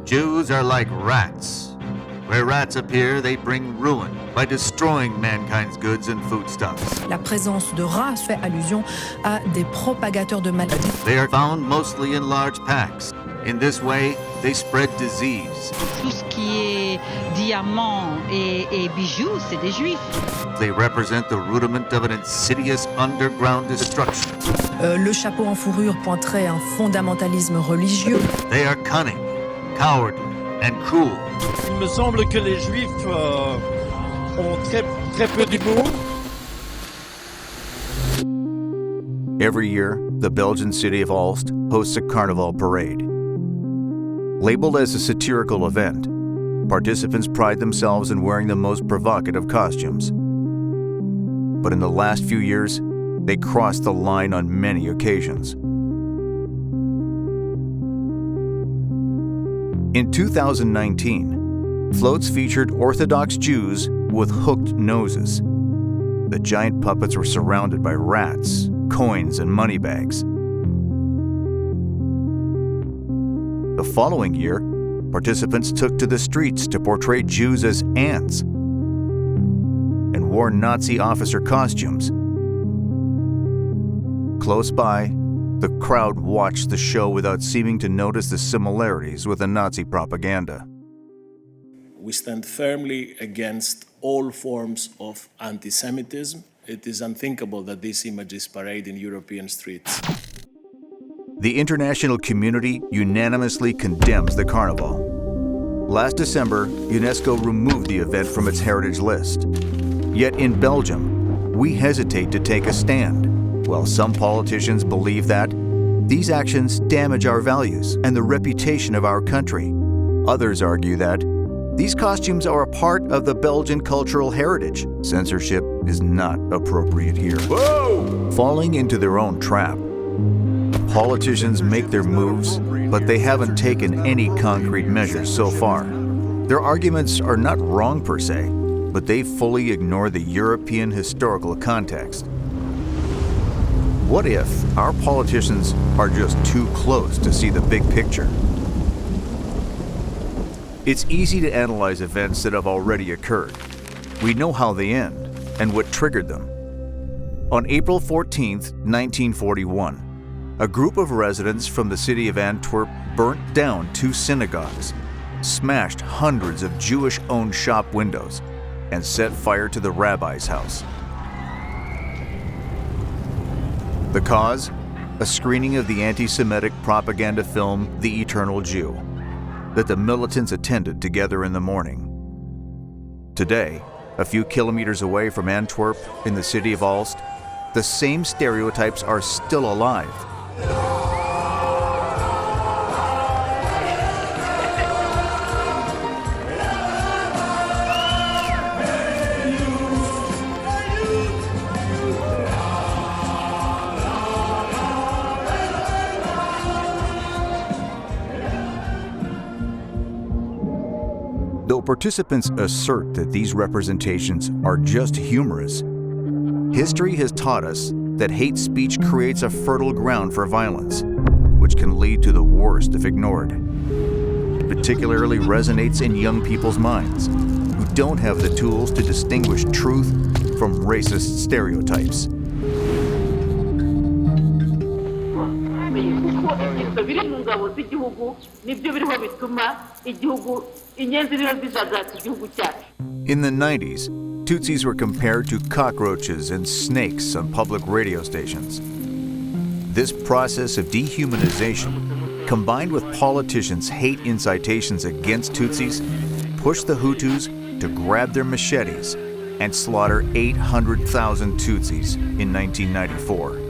Jews are like rats. Where rats appear, they bring ruin by destroying mankind's goods and foodstuffs. La présence de rats fait allusion à des propagateurs de maladies. They are found mostly in large packs. In this way, they spread disease. Tout ce qui est diamants et bijoux, c'est des juifs. They represent the rudiment of an insidious underground destruction. Le chapeau en fourrure pointerait un fondamentalisme religieux. They are cunning, cowardly, and cruel. Il me semble que les Juifs ont très peu d'humour. Every year, the Belgian city of Aalst hosts a carnival parade. Labeled as a satirical event, participants pride themselves in wearing the most provocative costumes. But in the last few years, they crossed the line on many occasions. In 2019, floats featured Orthodox Jews with hooked noses. The giant puppets were surrounded by rats, coins, and money bags. The following year, participants took to the streets to portray Jews as ants and wore Nazi officer costumes. Close by, the crowd watched the show without seeming to notice the similarities with the Nazi propaganda. We stand firmly against all forms of anti-Semitism. It is unthinkable that these images parade in European streets. The international community unanimously condemns the carnival. Last December, UNESCO removed the event from its heritage list. Yet in Belgium, we hesitate to take a stand. While some politicians believe that these actions damage our values and the reputation of our country, others argue that these costumes are a part of the Belgian cultural heritage. Censorship is not appropriate here. Whoa! Falling into their own trap. Politicians make their moves, but they haven't taken any concrete measures so far. Their arguments are not wrong per se, but they fully ignore the European historical context. What if our politicians are just too close to see the big picture? It's easy to analyze events that have already occurred. We know how they end and what triggered them. On April 14, 1941, a group of residents from the city of Antwerp burnt down 2 synagogues, smashed hundreds of Jewish-owned shop windows, and set fire to the rabbi's house. The cause? A screening of the anti-Semitic propaganda film The Eternal Jew that the militants attended together in the morning. Today, a few kilometers away from Antwerp in the city of Aalst, the same stereotypes are still alive. Though participants assert that these representations are just humorous, history has taught us that hate speech creates a fertile ground for violence, which can lead to the worst if ignored. It particularly resonates in young people's minds, who don't have the tools to distinguish truth from racist stereotypes. In the 90s, Tutsis were compared to cockroaches and snakes on public radio stations. This process of dehumanization, combined with politicians' hate incitations against Tutsis, pushed the Hutus to grab their machetes and slaughter 800,000 Tutsis in 1994.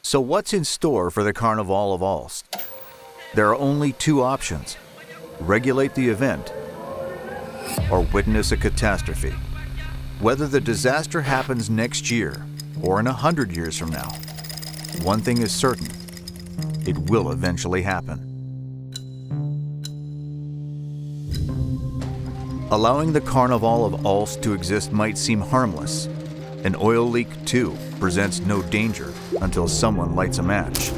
So what's in store for the Carnival of Aalst? There are only 2 options: regulate the event or witness a catastrophe. Whether the disaster happens next year or in 100 years from now, one thing is certain: it will eventually happen. Allowing the Carnival of Aalst to exist might seem harmless. An oil leak, too, presents no danger until someone lights a match.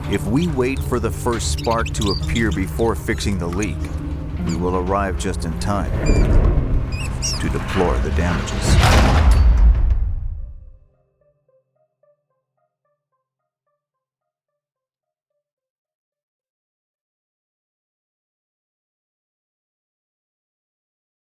If we wait for the first spark to appear before fixing the leak, we will arrive just in time to deplore the damages.